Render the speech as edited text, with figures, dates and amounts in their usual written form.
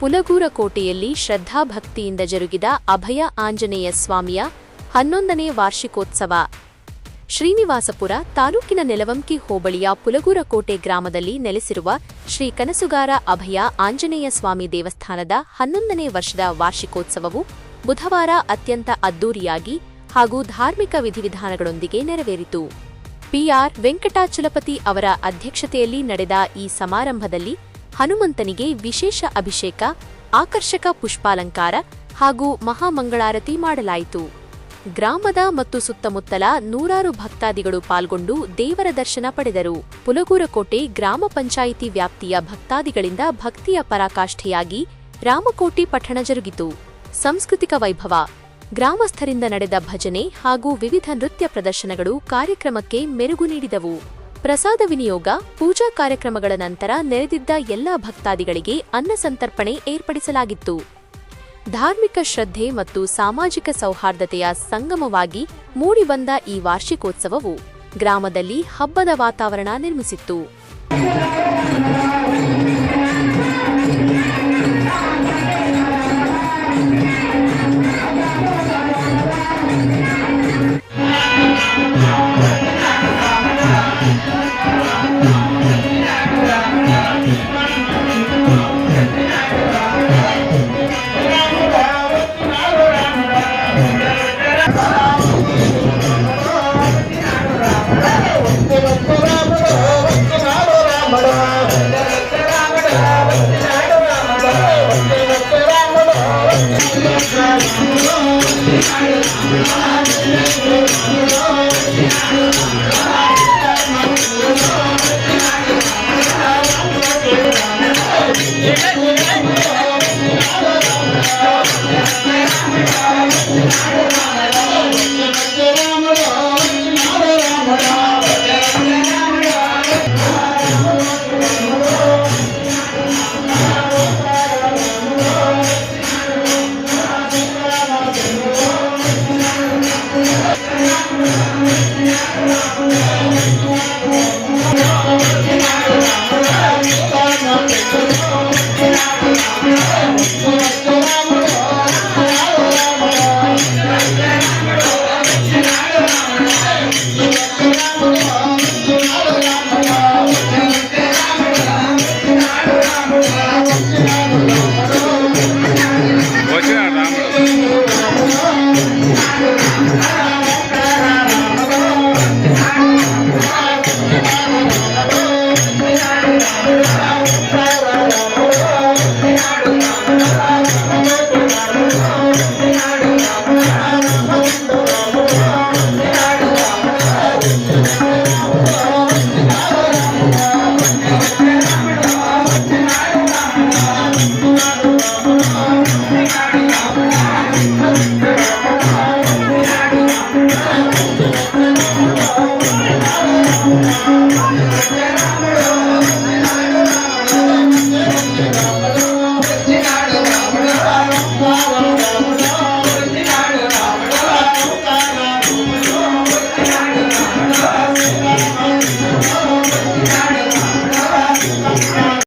ಪುಲಗೂರಕೋಟೆಯಲ್ಲಿ ಶ್ರದ್ಧಾಭಕ್ತಿಯಿಂದ ಜರುಗಿದ ಅಭಯ ಆಂಜನೇಯ ಸ್ವಾಮಿಯ 11ನೇ ವಾರ್ಷಿಕೋತ್ಸವ. ಶ್ರೀನಿವಾಸಪುರ ತಾಲೂಕಿನ ನೆಲವಂಕಿ ಹೋಬಳಿಯ ಪುಲಗೂರಕೋಟೆ ಗ್ರಾಮದಲ್ಲಿ ನೆಲೆಸಿರುವ ಶ್ರೀ ಕನಸುಗಾರ ಅಭಯ ಆಂಜನೇಯ ಸ್ವಾಮಿ ದೇವಸ್ಥಾನದ 11ನೇ ವರ್ಷದ ವಾರ್ಷಿಕೋತ್ಸವವು ಬುಧವಾರ ಅತ್ಯಂತ ಅದ್ದೂರಿಯಾಗಿ ಹಾಗೂ ಧಾರ್ಮಿಕ ವಿಧಿವಿಧಾನಗಳೊಂದಿಗೆ ನೆರವೇರಿತು. ಪಿಆರ್ ವೆಂಕಟಾಚಲಪತಿ ಅವರ ಅಧ್ಯಕ್ಷತೆಯಲ್ಲಿ ನಡೆದ ಈ ಸಮಾರಂಭದಲ್ಲಿ ಹನುಮಂತನಿಗೆ ವಿಶೇಷ ಅಭಿಷೇಕ, ಆಕರ್ಷಕ ಪುಷ್ಪಾಲಂಕಾರ ಹಾಗೂ ಮಹಾಮಂಗಳಾರತಿ ಮಾಡಲಾಯಿತು. ಗ್ರಾಮದ ಮತ್ತು ಸುತ್ತಮುತ್ತಲ ನೂರಾರು ಭಕ್ತಾದಿಗಳು ಪಾಲ್ಗೊಂಡು ದೇವರ ದರ್ಶನ ಪಡೆದರು. ಪುಲಗೂರಕೋಟೆ ಗ್ರಾಮ ಪಂಚಾಯಿತಿ ವ್ಯಾಪ್ತಿಯ ಭಕ್ತಾದಿಗಳಿಂದ ಭಕ್ತಿಯ ಪರಾಕಾಷ್ಠೆಯಾಗಿ ರಾಮಕೋಟಿ ಪಠಣ ಜರುಗಿತು. ಸಾಂಸ್ಕೃತಿಕ ವೈಭವ, ಗ್ರಾಮಸ್ಥರಿಂದ ನಡೆದ ಭಜನೆ ಹಾಗೂ ವಿವಿಧ ನೃತ್ಯ ಪ್ರದರ್ಶನಗಳು ಕಾರ್ಯಕ್ರಮಕ್ಕೆ ಮೆರುಗು ನೀಡಿದವು. ಪ್ರಸಾದ ವಿನಿಯೋಗ, ಪೂಜಾ ಕಾರ್ಯಕ್ರಮಗಳ ನಂತರ ನೆರೆದಿದ್ದ ಎಲ್ಲ ಭಕ್ತಾದಿಗಳಿಗೆ ಅನ್ನ ಸಂತರ್ಪಣೆ ಏರ್ಪಡಿಸಲಾಗಿತ್ತು. ಧಾರ್ಮಿಕ ಶ್ರದ್ಧೆ ಮತ್ತು ಸಾಮಾಜಿಕ ಸೌಹಾರ್ದತೆಯ ಸಂಗಮವಾಗಿ ಮೂಡಿಬಂದ ಈ ವಾರ್ಷಿಕೋತ್ಸವವು ಗ್ರಾಮದಲ್ಲಿ ಹಬ್ಬದ ವಾತಾವರಣ ನಿರ್ಮಿಸಿತ್ತು.